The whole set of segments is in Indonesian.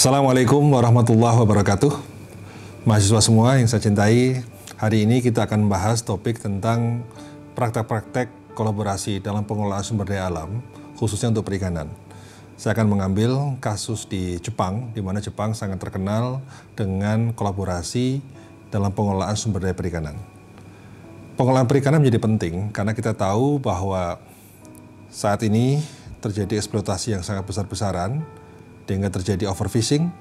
Assalamualaikum warahmatullahi wabarakatuh. Mahasiswa semua yang saya cintai, hari ini kita akan membahas topik tentang praktek-praktek kolaborasi dalam pengelolaan sumber daya alam, khususnya untuk perikanan. Saya akan mengambil kasus di Jepang, di mana Jepang sangat terkenal dengan kolaborasi dalam pengelolaan sumber daya perikanan. Pengelolaan perikanan menjadi penting karena kita tahu bahwa saat ini terjadi eksploitasi yang sangat besar-besaran, sehingga terjadi overfishing,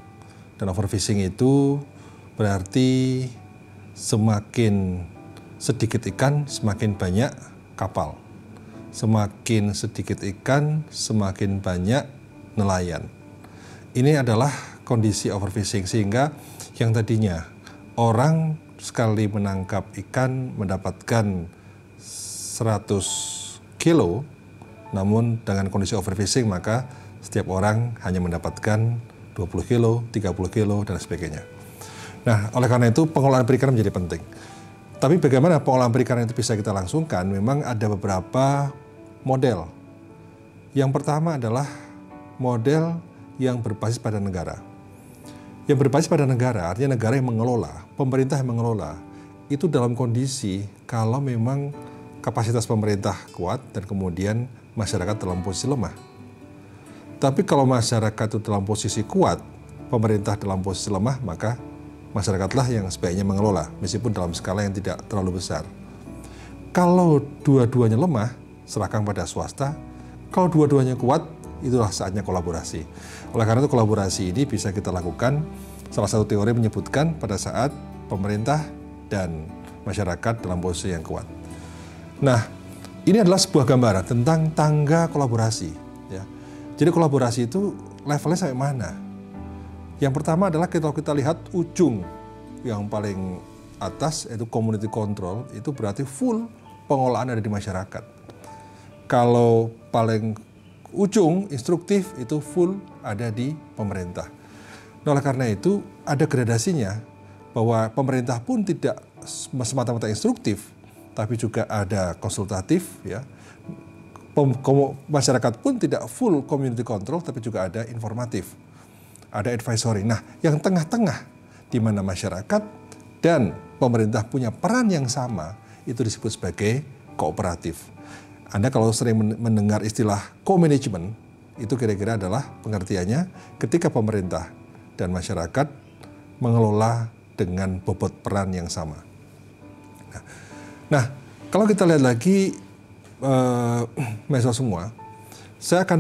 dan overfishing itu berarti semakin sedikit ikan, semakin banyak kapal. Semakin sedikit ikan, semakin banyak nelayan. Ini adalah kondisi overfishing, sehingga yang tadinya orang sekali menangkap ikan mendapatkan 100 kilo, namun dengan kondisi overfishing maka setiap orang hanya mendapatkan 20 kilo, 30 kilo, dan sebagainya. Nah, oleh karena itu pengelolaan perikanan menjadi penting. Tapi bagaimana pengelolaan perikanan itu bisa kita langsungkan? Memang ada beberapa model. Yang pertama adalah model yang berbasis pada negara. Yang berbasis pada negara, artinya negara yang mengelola, pemerintah yang mengelola. Itu dalam kondisi kalau memang kapasitas pemerintah kuat dan kemudian masyarakat dalam posisi lemah. Tapi kalau masyarakat itu dalam posisi kuat, pemerintah dalam posisi lemah, maka masyarakatlah yang sebaiknya mengelola, meskipun dalam skala yang tidak terlalu besar. Kalau dua-duanya lemah, serahkan pada swasta. Kalau dua-duanya kuat, itulah saatnya kolaborasi. Oleh karena itu kolaborasi ini bisa kita lakukan, salah satu teori menyebutkan pada saat pemerintah dan masyarakat dalam posisi yang kuat. Nah, ini adalah sebuah gambaran tentang tangga kolaborasi. Ya. Jadi kolaborasi itu levelnya sampai mana? Yang pertama adalah kalau kita lihat ujung yang paling atas, yaitu community control, itu berarti full pengelolaan ada di masyarakat. Kalau paling ujung instruktif itu full ada di pemerintah. Nah, oleh karena itu ada gradasinya bahwa pemerintah pun tidak semata-mata instruktif, tapi juga ada konsultatif, ya. Masyarakat pun tidak full community control, tapi juga ada informatif, ada advisory. Nah, yang tengah-tengah, di mana masyarakat dan pemerintah punya peran yang sama, itu disebut sebagai kooperatif. Anda kalau sering mendengar istilah co-management, itu kira-kira adalah pengertiannya ketika pemerintah dan masyarakat mengelola dengan bobot peran yang sama. Nah, kalau kita lihat lagi, mahasiswa semua, saya akan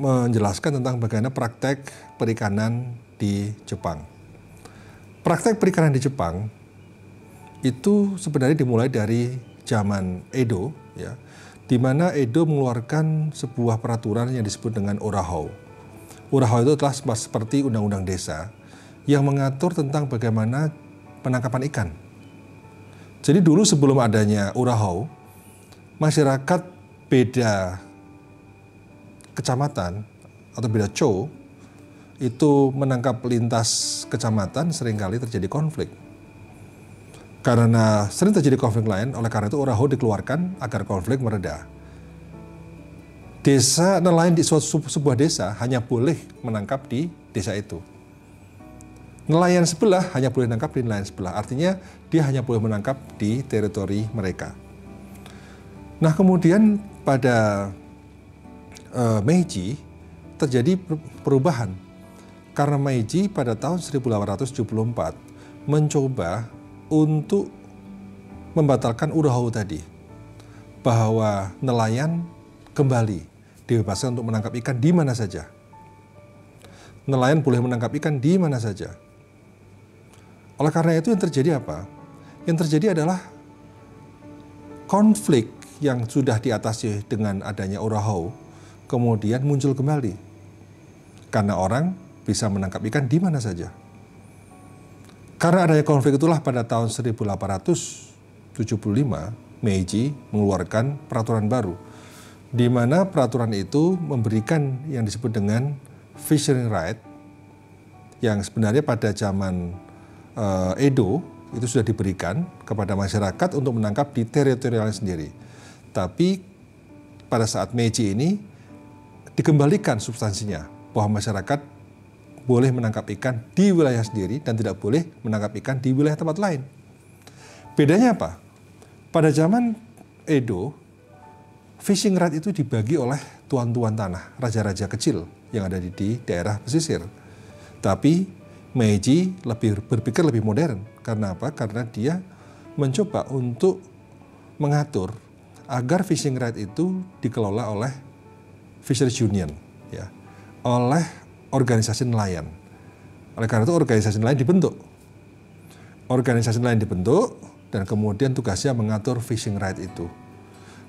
menjelaskan tentang bagaimana praktek perikanan di Jepang. Praktek perikanan di Jepang itu sebenarnya dimulai dari zaman Edo, ya, di mana Edo mengeluarkan sebuah peraturan yang disebut dengan Urahou. Urahou itu adalah seperti undang-undang desa yang mengatur tentang bagaimana penangkapan ikan. Jadi dulu sebelum adanya Urahou, masyarakat beda kecamatan atau beda cho itu menangkap lintas kecamatan seringkali terjadi konflik. Karena sering terjadi konflik lain, oleh karena itu Urahou dikeluarkan agar konflik mereda. Desa nelayan di sebuah desa hanya boleh menangkap di desa itu. Nelayan sebelah hanya boleh menangkap di nelayan sebelah, artinya dia hanya boleh menangkap di teritori mereka. Nah, kemudian pada Meiji terjadi perubahan karena Meiji pada tahun 1874 mencoba untuk membatalkan Urahou tadi, bahwa nelayan kembali dibebaskan untuk menangkap ikan di mana saja. Nelayan boleh menangkap ikan di mana saja. Oleh karena itu yang terjadi apa? Yang terjadi adalah konflik yang sudah diatasi dengan adanya Urahou, kemudian muncul kembali. Karena orang bisa menangkap ikan di mana saja. Karena adanya konflik itulah pada tahun 1875, Meiji mengeluarkan peraturan baru, di mana peraturan itu memberikan yang disebut dengan fishing right, yang sebenarnya pada zaman Edo itu sudah diberikan kepada masyarakat untuk menangkap di teritorialnya sendiri. Tapi pada saat Meiji ini dikembalikan substansinya, bahwa masyarakat boleh menangkap ikan di wilayah sendiri dan tidak boleh menangkap ikan di wilayah tempat lain. Bedanya apa? Pada zaman Edo, fishing right itu dibagi oleh tuan-tuan tanah, raja-raja kecil yang ada di daerah pesisir. Tapi Meiji berpikir lebih modern. Karena apa? Karena dia mencoba untuk mengatur agar fishing right itu dikelola oleh Fisheries Union, ya, oleh organisasi nelayan. Oleh karena itu organisasi nelayan dibentuk. Organisasi nelayan dibentuk dan kemudian tugasnya mengatur fishing right itu.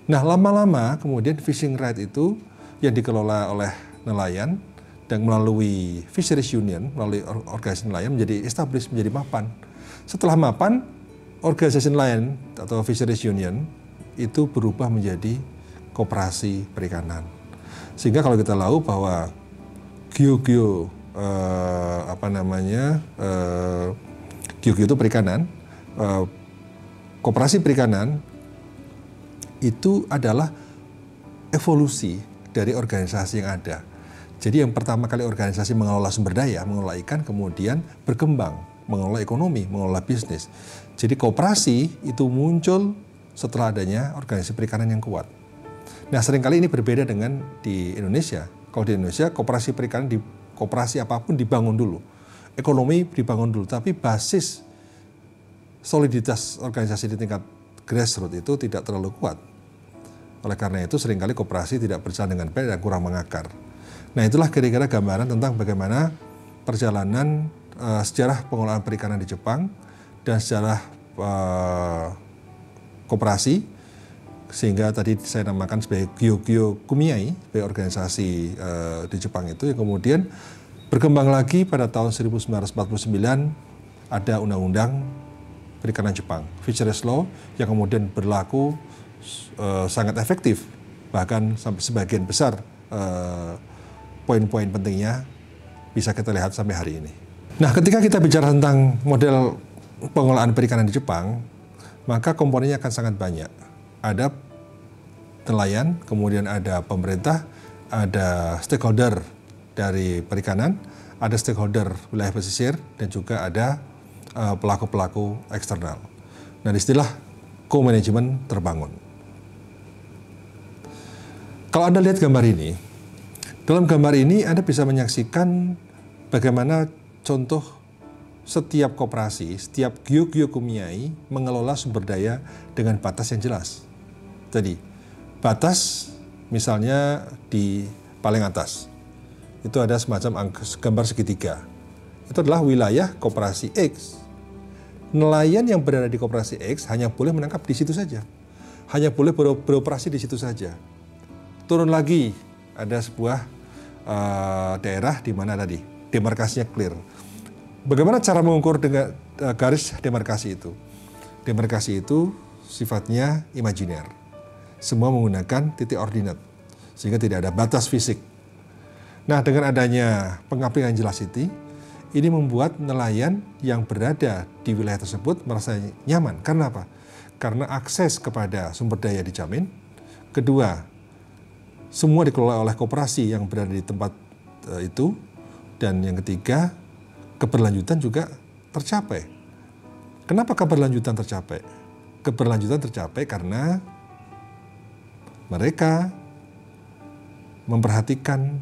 Nah, lama-lama kemudian fishing right itu yang dikelola oleh nelayan dan melalui Fisheries Union, melalui organisasi nelayan menjadi established, menjadi mapan. Setelah mapan, organisasi nelayan atau Fisheries Union itu berubah menjadi koperasi perikanan. Sehingga kalau kita tahu bahwa Gyogyo Gyogyo itu perikanan, koperasi perikanan itu adalah evolusi dari organisasi yang ada. Jadi yang pertama kali organisasi mengelola sumber daya, mengelola ikan, kemudian berkembang, mengelola ekonomi, mengelola bisnis. Jadi koperasi itu muncul setelah adanya organisasi perikanan yang kuat. Nah, seringkali ini berbeda dengan di Indonesia. Kalau di Indonesia, koperasi perikanan, koperasi apapun dibangun dulu. Ekonomi dibangun dulu, tapi basis soliditas organisasi di tingkat grassroots itu tidak terlalu kuat. Oleh karena itu, seringkali koperasi tidak berjalan dengan baik dan kurang mengakar. Nah, itulah kira-kira gambaran tentang bagaimana perjalanan sejarah pengelolaan perikanan di Jepang dan sejarah koperasi, sehingga tadi saya namakan sebagai Gyogyo Kumiai, sebagai organisasi di Jepang itu, yang kemudian berkembang lagi pada tahun 1949 ada Undang-Undang Perikanan Jepang, Fisheries Law, yang kemudian berlaku sangat efektif, bahkan sampai sebagian besar poin-poin pentingnya bisa kita lihat sampai hari ini. Nah, ketika kita bicara tentang model pengelolaan perikanan di Jepang, maka komponennya akan sangat banyak. Ada nelayan, kemudian ada pemerintah, ada stakeholder dari perikanan, ada stakeholder wilayah pesisir, dan juga ada pelaku-pelaku eksternal. Nah, istilah co-management terbangun. Kalau Anda lihat gambar ini, dalam gambar ini Anda bisa menyaksikan bagaimana contoh setiap koperasi, setiap Gyogyo Kumiai mengelola sumber daya dengan batas yang jelas. Jadi, batas misalnya di paling atas, itu ada semacam gambar segitiga. Itu adalah wilayah koperasi X. Nelayan yang berada di koperasi X hanya boleh menangkap di situ saja. Hanya boleh beroperasi di situ saja. Turun lagi, ada sebuah daerah di mana tadi demarkasinya clear. Bagaimana cara mengukur dengan garis demarkasi itu? Demarkasi itu sifatnya imajiner. Semua menggunakan titik ordinat, sehingga tidak ada batas fisik. Nah, dengan adanya pengaplian jelas ini membuat nelayan yang berada di wilayah tersebut merasa nyaman. Karena apa? Karena akses kepada sumber daya dijamin. Kedua, semua dikelola oleh koperasi yang berada di tempat itu. Dan yang ketiga, keberlanjutan juga tercapai. Kenapa keberlanjutan tercapai? Keberlanjutan tercapai karena mereka memperhatikan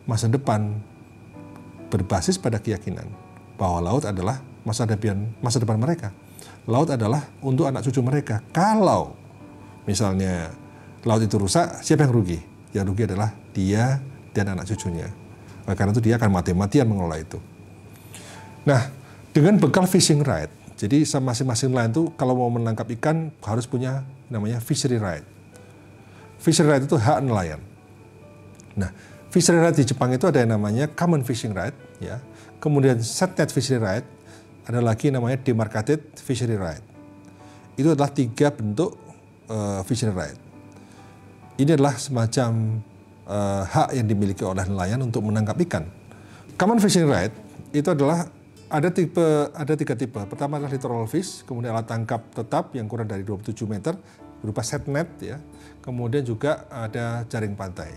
masa depan berbasis pada keyakinan bahwa laut adalah masa depan mereka. Laut adalah untuk anak cucu mereka. Kalau misalnya laut itu rusak, siapa yang rugi? Yang rugi adalah dia dan anak cucunya. Karena itu dia akan mati-matian mengelola itu. Nah, dengan bekal fishing right, jadi masing-masing nelayan itu kalau mau menangkap ikan harus punya namanya fishery right. Fishery right itu hak nelayan. Nah, fishery right di Jepang itu ada yang namanya common fishing right, ya. Kemudian set net fishery right, ada lagi namanya demarcated fishery right. Itu adalah 3 bentuk fishery right. Ini adalah semacam hak yang dimiliki oleh nelayan untuk menangkap ikan. Common fishing right itu adalah ada 3 tipe. Pertama adalah littoral fish, kemudian alat tangkap tetap yang kurang dari 27 meter berupa set net, ya. Kemudian juga ada jaring pantai.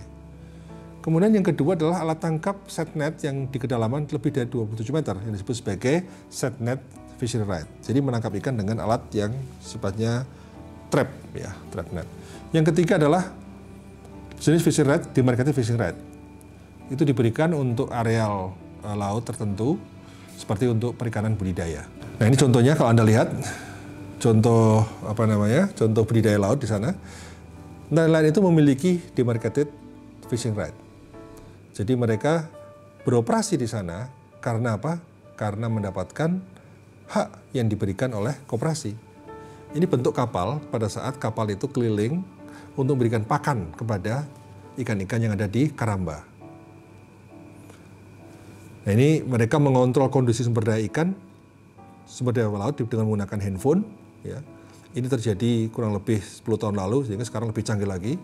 Kemudian yang kedua adalah alat tangkap setnet yang di kedalaman lebih dari 27 meter yang disebut sebagai setnet fishing rod. Jadi menangkap ikan dengan alat yang sifatnya trap, ya, trap net. Yang ketiga adalah jenis fishing rod, demarcated fishing rod. Itu diberikan untuk areal laut tertentu seperti untuk perikanan budidaya. Nah, ini contohnya kalau Anda lihat contoh contoh budidaya laut di sana. Nelayan itu memiliki demarcated fishing rod. Jadi mereka beroperasi di sana karena apa? Karena mendapatkan hak yang diberikan oleh koperasi. Ini bentuk kapal pada saat kapal itu keliling untuk memberikan pakan kepada ikan-ikan yang ada di karamba. Nah, ini mereka mengontrol kondisi sumber daya ikan, sumber daya laut dengan menggunakan handphone. Ya. Ini terjadi kurang lebih 10 tahun lalu, sehingga sekarang lebih canggih lagi.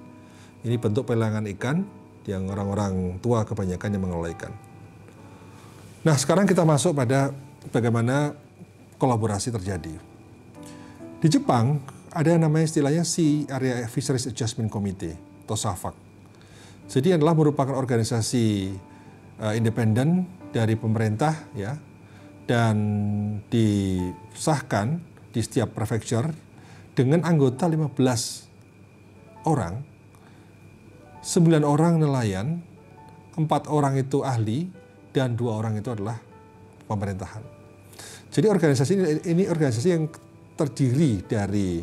Ini bentuk pelelangan ikan yang orang-orang tua kebanyakan yang mengelola ikan. Nah, sekarang kita masuk pada bagaimana kolaborasi terjadi. Di Jepang ada yang namanya istilahnya Sea Area Fisheries Adjustment Committee atau SAFAC. Jadi adalah merupakan organisasi independen dari pemerintah, ya, dan disahkan di setiap prefecture dengan anggota 15 orang. 9 orang nelayan, 4 orang itu ahli, dan 2 orang itu adalah pemerintahan. Jadi organisasi ini organisasi yang terdiri dari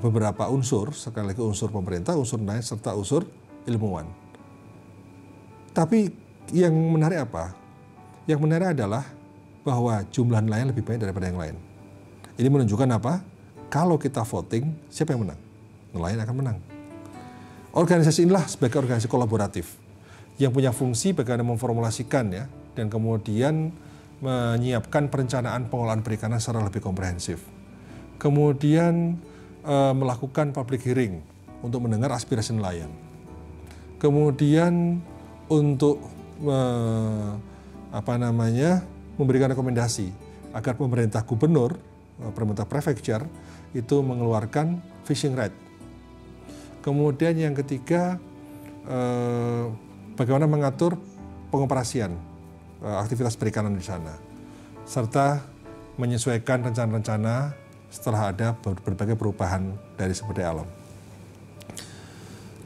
beberapa unsur, sekali lagi unsur pemerintah, unsur nelayan, serta unsur ilmuwan. Tapi yang menarik apa? Yang menarik adalah bahwa jumlah nelayan lebih banyak daripada yang lain. Ini menunjukkan apa? Kalau kita voting, siapa yang menang? Nelayan akan menang. Organisasi inilah sebagai organisasi kolaboratif yang punya fungsi bagaimana memformulasikan, ya, dan kemudian menyiapkan perencanaan pengolahan perikanan secara lebih komprehensif. Kemudian melakukan public hearing untuk mendengar aspirasi nelayan. Kemudian untuk memberikan rekomendasi agar pemerintah gubernur, pemerintah prefecture itu mengeluarkan fishing rod. Kemudian yang ketiga, bagaimana mengatur pengoperasian aktivitas perikanan di sana, serta menyesuaikan rencana-rencana setelah ada berbagai perubahan dari sumber daya alam.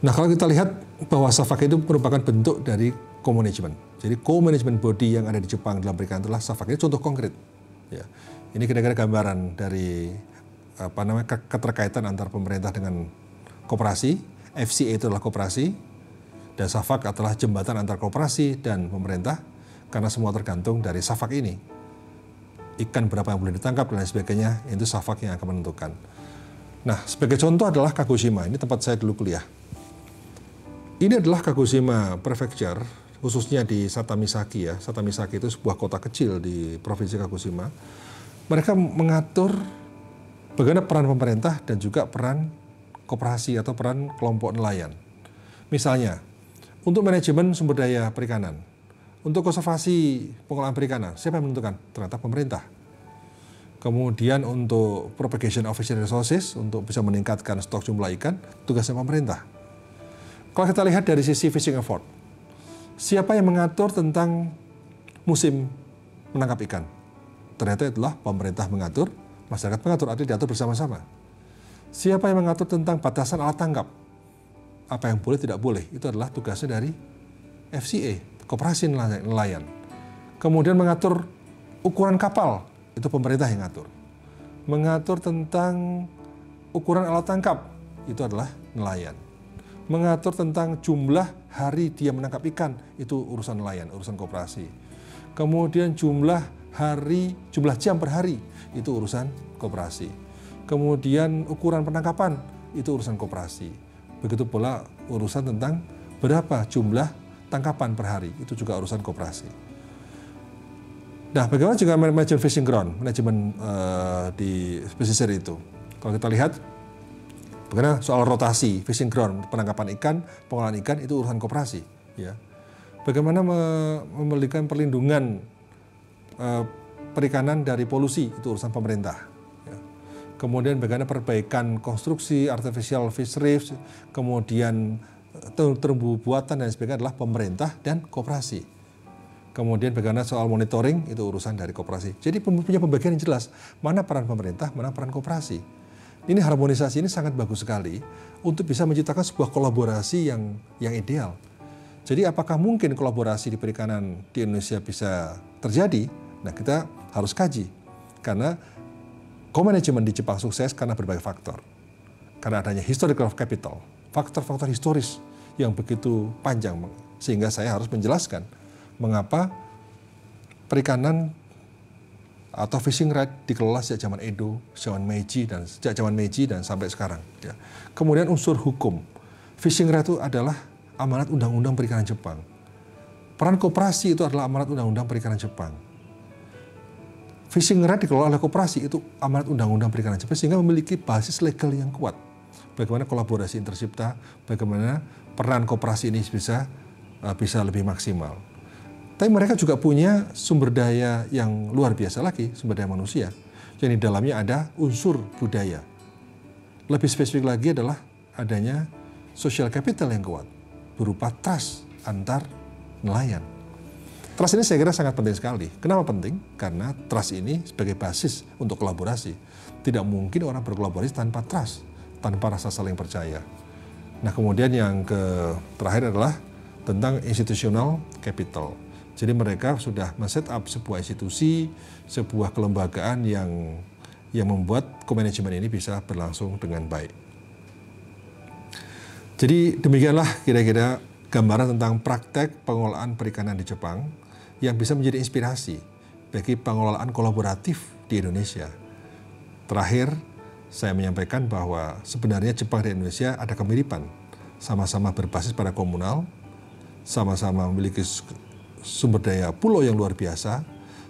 Nah, kalau kita lihat bahwa SAFAC itu merupakan bentuk dari co-management. Jadi co-management body yang ada di Jepang dalam perikanan itulah SAFAC. Ini contoh konkret. Ya. Ini kira-kira gambaran dari keterkaitan antar pemerintah dengan koperasi. FCA itu adalah koperasi, dan SAFAC adalah jembatan antar koperasi dan pemerintah, karena semua tergantung dari SAFAC ini. Ikan berapa yang boleh ditangkap dan lain sebagainya, itu SAFAC yang akan menentukan. Nah, sebagai contoh adalah Kagoshima. Ini tempat saya dulu kuliah. Ini adalah Kagoshima Prefecture, khususnya di Satamisaki, ya. Satamisaki itu sebuah kota kecil di provinsi Kagoshima. Mereka mengatur bagaimana peran pemerintah dan juga peran koperasi atau peran kelompok nelayan. Misalnya, untuk manajemen sumber daya perikanan, untuk konservasi pengolahan perikanan, siapa yang menentukan? Ternyata pemerintah. Kemudian untuk propagation of fishery resources, untuk bisa meningkatkan stok jumlah ikan, tugasnya pemerintah. Kalau kita lihat dari sisi fishing effort, siapa yang mengatur tentang musim menangkap ikan? Ternyata itulah pemerintah mengatur, masyarakat mengatur, artinya diatur bersama-sama. Siapa yang mengatur tentang batasan alat tangkap? Apa yang boleh, tidak boleh? Itu adalah tugasnya dari FCA, Koperasi Nelayan. Kemudian mengatur ukuran kapal, itu pemerintah yang ngatur. Mengatur tentang ukuran alat tangkap, itu adalah nelayan. Mengatur tentang jumlah hari dia menangkap ikan, itu urusan nelayan, urusan koperasi. Kemudian jumlah jam per hari, itu urusan koperasi. Kemudian ukuran penangkapan, itu urusan koperasi. Begitu pula urusan tentang berapa jumlah tangkapan per hari, itu juga urusan koperasi. Nah, bagaimana juga manajemen fishing ground, manajemen di pesisir itu? Kalau kita lihat, bagaimana soal rotasi fishing ground, penangkapan ikan, pengolahan ikan, itu urusan koperasi. Ya. Bagaimana memberikan perlindungan perikanan dari polusi, itu urusan pemerintah. Kemudian bagaimana perbaikan konstruksi artificial fish reefs, kemudian terumbu buatan dan sebagainya adalah pemerintah dan koperasi. Kemudian bagaimana soal monitoring itu urusan dari koperasi. Jadi punya pembagian yang jelas, mana peran pemerintah, mana peran koperasi. Ini harmonisasi ini sangat bagus sekali untuk bisa menciptakan sebuah kolaborasi yang ideal. Jadi apakah mungkin kolaborasi di perikanan di Indonesia bisa terjadi? Nah, kita harus kaji. Karena co-management di Jepang sukses karena berbagai faktor. Karena adanya historical capital, faktor-faktor historis yang begitu panjang, sehingga saya harus menjelaskan mengapa perikanan atau fishing right dikelola sejak zaman Edo, sejak zaman Meiji dan sampai sekarang. Ya. Kemudian unsur hukum, fishing right itu adalah amanat undang-undang perikanan Jepang. Peran koperasi itu adalah amanat undang-undang perikanan Jepang. Fishing right dikelola oleh koperasi itu amanat undang-undang perikanan Jepang sehingga memiliki basis legal yang kuat. Bagaimana kolaborasi intercipta, bagaimana peran koperasi ini bisa lebih maksimal. Tapi mereka juga punya sumber daya yang luar biasa lagi, sumber daya manusia. Yang di dalamnya ada unsur budaya. Lebih spesifik lagi adalah adanya social capital yang kuat, berupa trust antar nelayan. Trust ini saya kira sangat penting sekali. Kenapa penting? Karena trust ini sebagai basis untuk kolaborasi. Tidak mungkin orang berkolaborasi tanpa trust, tanpa rasa saling percaya. Nah, kemudian yang terakhir adalah tentang institutional capital. Jadi mereka sudah men-set up sebuah institusi, sebuah kelembagaan yang membuat co-management ini bisa berlangsung dengan baik. Jadi demikianlah kira-kira gambaran tentang praktek pengelolaan perikanan di Jepang yang bisa menjadi inspirasi bagi pengelolaan kolaboratif di Indonesia. Terakhir, saya menyampaikan bahwa sebenarnya Jepang dan Indonesia ada kemiripan, sama-sama berbasis pada komunal, sama-sama memiliki sumber daya pulau yang luar biasa,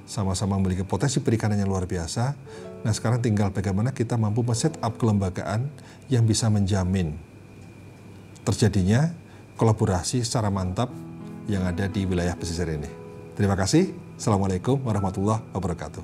sama-sama memiliki potensi perikanan yang luar biasa. Nah, sekarang tinggal bagaimana kita mampu men-set up kelembagaan yang bisa menjamin terjadinya kolaborasi secara mantap yang ada di wilayah pesisir ini. Terima kasih. Assalamualaikum warahmatullahi wabarakatuh.